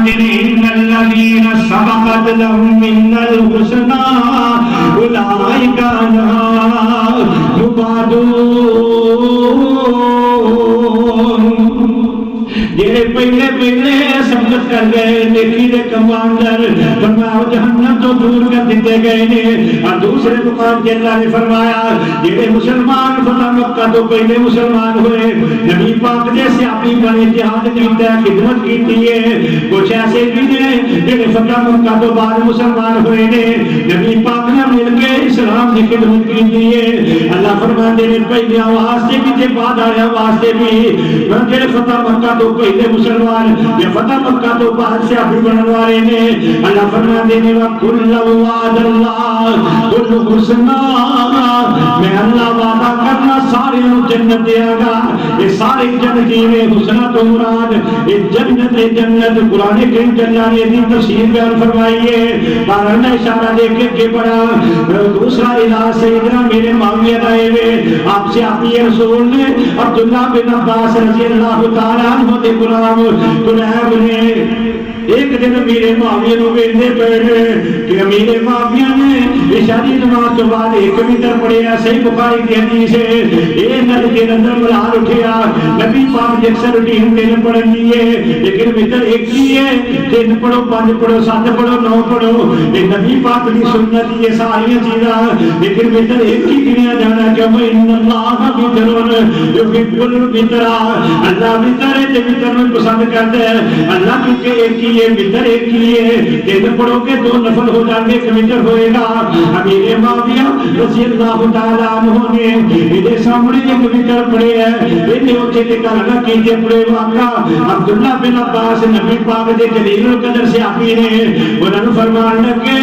فرماتے ہیں ان الذین سبقت لهم من الحسنى اولئک عنہا مبعدون، جڑے پہلے پہلے سبقت کر گئے نیکی دے کماندر فرمایا جہنم تو دور کر دیتے گئے نے۔ اور دوسرے مقام کے اللہ نے فرمایا جڑے مسلمان فتح مکہ تو پہلے مسلمان ہوئے، نبی پاک نے سیاپی بنے جہاد کیتا ہے، خدمت کیتی ہے۔ کچھ ایسے بھی نے جڑے فتح مکہ تو بعد مسلمان ہوئے نے، نبی پاک نے مل کے اسلام کی خدمت کیتی ہے۔ اللہ فرماتے ہیں پہلے واسطے بھی تے بعد آیا واسطے بھی، جڑے فتح مکہ تو پہلے مسلمان یا فتح مکہ تو بعد سے ابھی بننے والے نے، اللہ فرماتے ہیں وَكُلًّا وَعَدَ اللَّهُ الْحُسْنَى، میں اللہ وعدہ کرنا سارے جنت دیا گا۔ یہ سارے جنتی میں حسنہ تو مراد یہ جنت جنت قرآن کریم جلال نے تفسیر بیان فرمائی ہے۔ بارہ نے اشارہ دے کے پڑھا۔ دوسرا الہ سیدنا میرے معاویہ آئے ہوئے آپ سے آپی رسول نے عبداللہ بن عباس رضی اللہ تعالیٰ عنہ دے غلام کلیب نے ایک دن امیر معاویہ نو ویندے پڑھے کہ امیر معاویہ نے عشاء دی نماز تو بعد ایک وتر پڑھیا، صحیح بخاری کی حدیث ہے۔ اے نل کے اندر ملال اٹھیا، نبی پاک دی اکثر روٹین تین پڑھن دی ہے لیکن وتر ایک ہی ہے، 3 پڑھو 5 پڑھو 7 پڑھو 9 پڑھو، یہ نبی پاک دی سنت یہ ساری چیزاں، لیکن وتر ایک ہی گنیا جانا کہ ان اللہ وتر یحب الوتر، اللہ وتر ہے تے وتر میں پسند کرتا ہے اللہ کیونکہ ایک ہی ہے وتر ایک ہی ہے، 3 پڑھو کے 2 نفل ہو جائیں گے کہ وتر ہوئے گا۔ امیر معاویہ رضی اللہ تعالیٰ عنہ نے میرے سامنے ایک وتر پڑھے ہے، انہیں اٹھے تے کہا کیجئے پڑھے واقعہ عبداللہ بن عباس نبی پاک دے جلیل القدر سے آپی نے انہوں نے فرمان لگے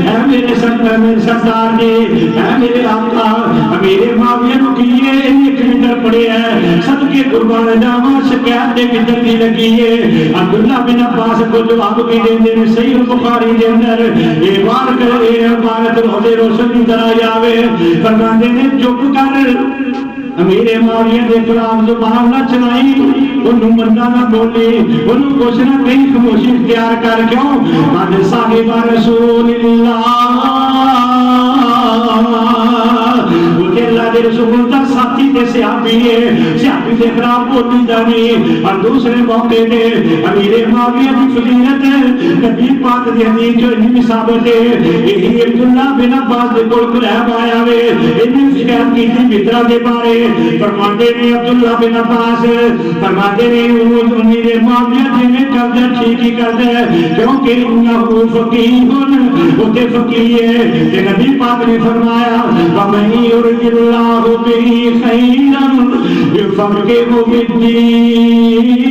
اے میرے سردار جی اے میرے آقا امیر معاویہ نو کیے ایک وتر پڑھے ہے، صدقے قربان جاواں شکایت دے وتر دی لگی ہے۔ عبداللہ بن عباس کو جواب بھی دیندے نے صحیح بخاری دے اندر یہ بار کرے عبارت روزے روشن کی طرح جاوے فرماندے نے چپ کر امیر معاویہ دے خلاف زبان نہ چلائی، انہوں مندہ نہ بولے، انہوں کچھ نہ کہیں خاموشی اختیار کر کیوں قد صاحب رسول اللہ کہ اللہ دے رسول دا ساتھی تے صحابی ہے، صحابی دے خلاف بولی جانی۔ اور دوسرے موقع دے امیر معاویہ دی فضیلت نبی پاک دی حدیث جو انہی ثابت ہے، یہی عبداللہ بن عباس دے کول قریب آیا وے، انہی شکایت کی تھی فطرہ دے بارے فرماتے نے عبداللہ بن عباس فرماتے نے امیر معاویہ جی میں کردہ ٹھیک ہی کردہ کیونکہ انہو فقیہن ہوتے فقیہ ہے کہ نبی پاک نے فرمایا وَمَنْ يُرِدِ اللَّهُ بِهِ خَيْرًا يُفَقِّهُ فِي الدِّينِ،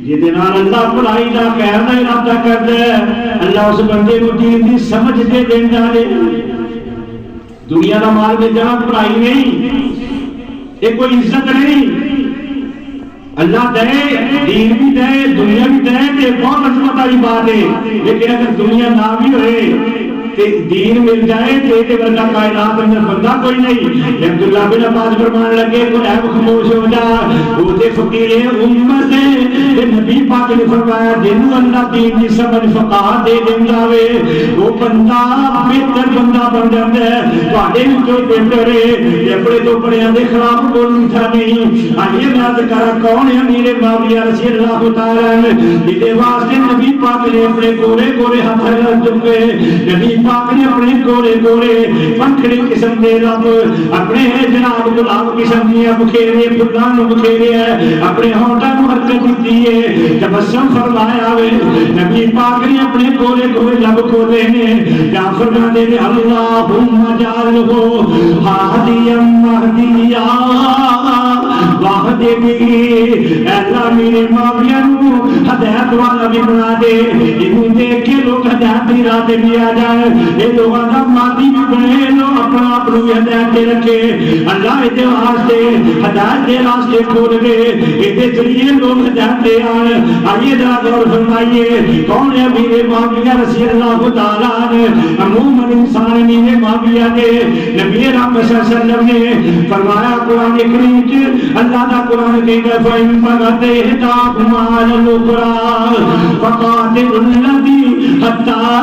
جہدے نال اللہ بھلائی دا خیر دا ارادہ کردا ہے اللہ اس بندے نو دین دی سمجھ دے دیندا ہے۔ دنیا دا مال میں جہاں بھلائی نہیں، یہ کوئی عزت نہیں، اللہ دے دین بھی دے دنیا بھی دے تے بہت عظمت والی بات ہے، لیکن اگر دنیا نہ بھی ہوئے دین مل جائے تو ورگا کائنات اندر بندہ کوئی نہیں۔ عبداللہ بن عباس فرمان لگے کوئی عیب خاموش ہو جا، وہ تے فقیر امت ہے، نبی پاک نے فرمایا جنہوں اللہ دین کی سمجھ فقہ دے دیندا وے وہ بندہ بہتر بندہ بن جاتا ہے، تواڈے وچوں بہتر ہے، اپنے تو بڑیاں دے خلاف بولن تھا نہیں۔ آئیے یاد کرا کون ہے امیر معاویہ رضی اللہ تعالیٰ عنہ، جہدے واسطے نبی پاک نے اپنے گورے گورے ہاتھ چکے، نبی پاک نے اپنے گورے گورے پنکھڑی قسم دے رب اپنے جناب گلاب قسم دیا بکھیرے پھلان بکھیرے اپنے ہونٹاں کو حرکت دیتی ہے، تبسم فرمایا وے نبی پاک نے اپنے گورے گورے لب کھولے ہیں، کیا فرماتے ہیں اللہم اجعلہ ہادیا مہدیا واہدنی، اے اللہ میرے معاویہ نو ہدایت ہدایت والا بھی بنا دے، انہوں دیکھ کے لوگ ہدایت کی راہ بھی آ جائے، یہ لوگوں کا مادی بھی بنے، لوگ اپنا آپ بھی ہدایت دے رکھے۔ اللہ یہ واسطے ہدایت دے راستے کھول دے، یہ ذریعے لوگ ہدایت دے آئے۔ آئیے ذرا غور فرمائیے کون ہے امیر معاویہ رضی اللہ تعالیٰ عنہ؟ عموماً انسان امیر معاویہ نے نبی رحمت صلی اللہ علیہ وسلم نے فرمایا قرآن کریم کے اللہ کا قرآن کہتا ہے فَإِن بَغَتْ إِحْدَاهُمَا عَلَى الْأُخْرَىٰ فَقَاتِلُوا الَّتِي حَتَّىٰ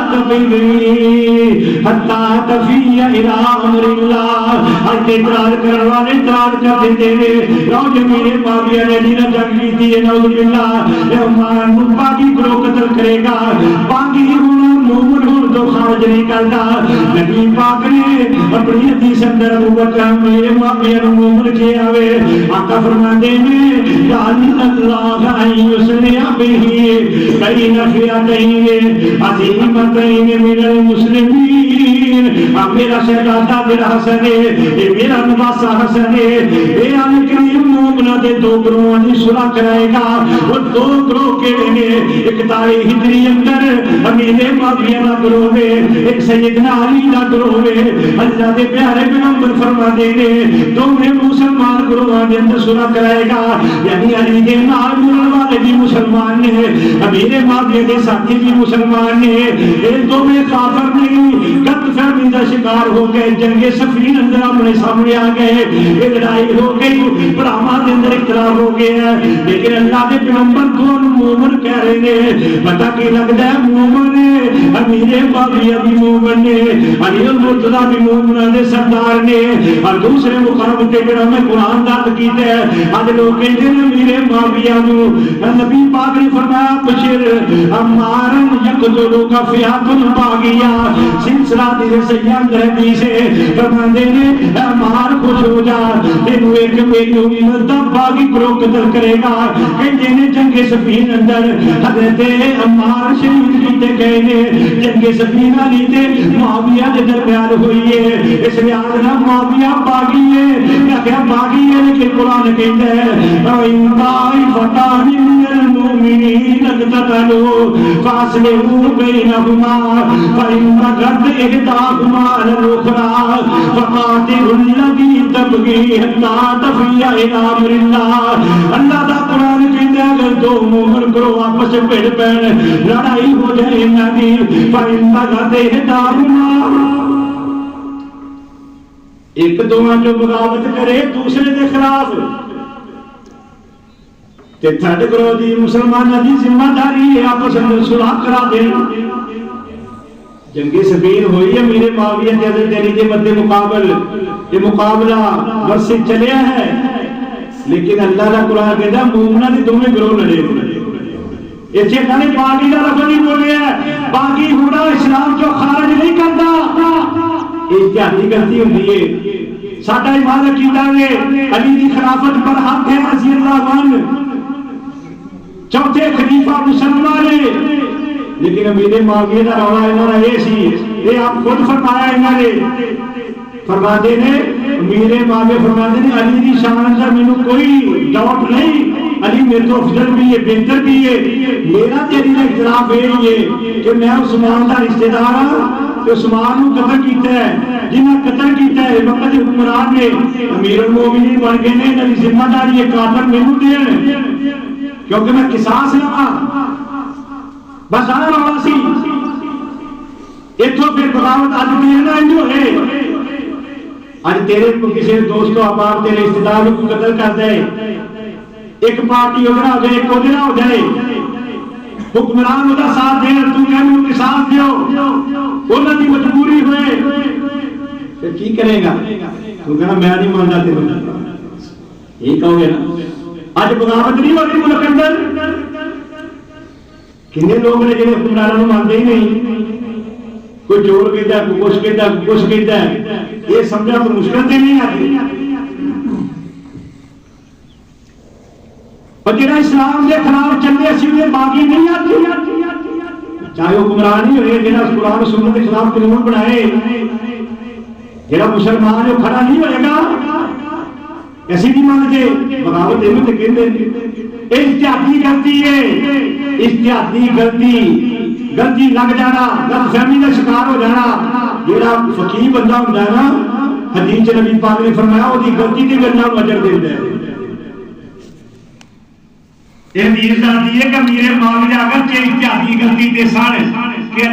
تَفِيَّ إِلَىٰ أَمْرِ اللَّهِ۔ اور اعتراض کرنے والے اعتراض کر دیتے ہیں، لو جو میرے معاویہ نے دینا جنگ کی تھی نعوذ باللہ باقی کو قتل کرے گا، باقی مومن ہوں تو خارج نہیں کرتا۔ نبی پاک نے اپنی حدیث اندر ابو بکر میرے معاویہ نے مومن کیا ہوئے، آقا فرماتے ہیں لعل اللہ ان یصلح بہ بین فئتین عظیمتین من المسلمین۔ میرا شہزادہ میرا حسن ہے، میرا نواسہ حسن ہے، میرا کریم مومنہ دے دو گروہاں دی صلح کرائے گا۔ وہ دو گروہ کیڑے نے؟ ایک تاریخ ہجری اندر امیر معاویہ دا گروہ ہے، ایک سیدنا علی دا گروہ ہے۔ اللہ دے پیارے پیغمبر فرماتے ہیں دونوں مسلمان گروہاں دے اندر صلح کرائے گا، یعنی علی دے نال جڑن والے بھی مسلمان نے، امیر معاویہ دے ساتھی بھی مسلمان نے۔ یہ دونوں کافر نہیں، قتل فہمی دا شکار ہو گئے، جنگ صفین اندر اپنے سامنے آ گئے، یہ لڑائی ہو گئی، بھراواں دے اندر اختلاف ہو گیا، لیکن اللہ دے پیغمبر دونوں مومن کہہ رہے ہیں۔ پتہ کی لگتا ہے مومن ہے، امیر معاویہ بھی مومن نے، علی المرتضیٰ بھی مومناں دے سردار نے۔ اور دوسرے مقام تے جڑا میں قرآن دا کیتا ہے، اج لوگ کہندے نے امیر معاویہ نو نبی پاک نے فرمایا بشیر عمارن یقتلوا کا فئۃ باغیہ، سلسلہ دے سیاں حدیث ہے، فرماندے نے عمار خوش ہو جا، تینوں ایک میری امت دا باغی گروہ قتل کرے گا۔ کہندے نے جنگ صفین اندر حضرت عمار شہید کیتے گئے نے، جنگ صفین علی تے معاویہ دے درمیان ہوئی ہے، اس لحاظ نہ معاویہ باغی ہے، کیا باغی ہے، لیکن قرآن کہتا ہے وَإِن طَائِفَتَانِ مِنَ الْمُؤْمِنِينَ اقْتَتَلُوا فَأَصْلِحُوا بَيْنَهُمَا فَإِن بَغَتْ إِحْدَاهُمَا عَلَى الْأُخْرَىٰ فَقَاتِلُوا الَّتِي تَبْغِي حَتَّىٰ تَفِيَّ إِلَىٰ أَمْرِ اللَّهِ۔ اللہ دا قرآن کہتا ہے اگر دو مومن گروہ آپس میں بھڑ پڑن، لڑائی ہو جائے انہاں دی، فَإِن بَغَتْ إِحْدَاهُمَا، ایک دوواں جو بغاوت کرے دوسرے دے خلاف، تے تھرڈ گروہ دی مسلماناں دی ذمہ داری ہے آپس میں صلح کرا دینا۔ جنگ صفین ہوئی ہے، میرے معاویہ تے حضرت علی دے مد مقابل، یہ مقابلہ بس سے چلیا ہے، لیکن اللہ کا قرآن کہتا ہے مومناں دے دوویں گروہ لڑے۔ اتنے کہنے باغی کا لفظ نہیں بولیا ہے، باغی ہونا اسلام جو خارج نہیں کرتا، احتیاطی غلطی ہوتی ہے۔ ساڈا ایمان عقیدہ ہے علی دی خلافت پر حق ہے رضی اللہ عنہ، چوتھے خلیفہ مسلمان ہے، لیکن امیر معاویہ دا رولا انہوں نے یہ سی، یہ آپ خود فرمایا انہوں نے، فرماتے نے امیر معاویہ فرماتے نے علی دی شان اندر مینوں کوئی ڈاؤٹ نہیں، علی میرے تو افضل بھی ہے، بہتر بھی ہے، میرا تے علی دا اختلاف یہ ہے کہ میں عثمان دا رشتہ دار ہاں، کہ عثمان کو قتل کیتا ہے، جنہیں قتل کیتا ہے وقت حکمران نے امیر المومنین بن گئے نے، انہاں دی ذمہ داری یہ کافر مینوں دین، کیونکہ میں قصاص لواں، بس آنا رولا سی۔ اتوں پھر بغاوت اج بھی ہے جو ہے، اج تیرے کو کسی دوست احباب تیرے رشتہ دار کو قتل کر دے، ایک پارٹی ادھر ہو جائے، ایک ادھر ہو جائے، حکمران ادھر ساتھ دے، تو کہنے ان کے ساتھ دیو، انہوں کی مجبوری ہوئے، پھر کی کرے گا؟ تو کہنا میں نہیں مانتا تیرے، یہی کہو گے نا۔ آج بغاوت نہیں ہوتی ملک اندر، کتنے لوگ نے جنہیں حکمرانوں مانتے ہی نہیں، کوئی چور کہتا ہے، کوئی کچھ کہتا ہے، کوئی کچھ کہتا ہے، یہ سمجھا تو مشکل سے نہیں آتی۔ اور جنہیں اسلام کے خلاف چلنے سیدھے باغی نہیں آتی، چاہے حکمران ہی ہوئے، جنہیں قرآن و سنت کے خلاف قانون بنائے، جنہیں مسلمان جو کھڑا نہیں ہوئے گا، ایسی نہیں مانتے بغاوت یہ تو کہتے احتیاطی غلطی ہے، احتیاطی غلطی لگ جانا، غلط فہمی کا شکار ہو جانا. جہاں فقیر بندہ ہوتا ہے نا، حدیث نبی پاک نے فرمایا وہ غلطی کی گلا اجر دیتا ہے. یہ حدیث آتی ہے کہ میرے معاملے اگر احتیاطی غلطی تے سن کہ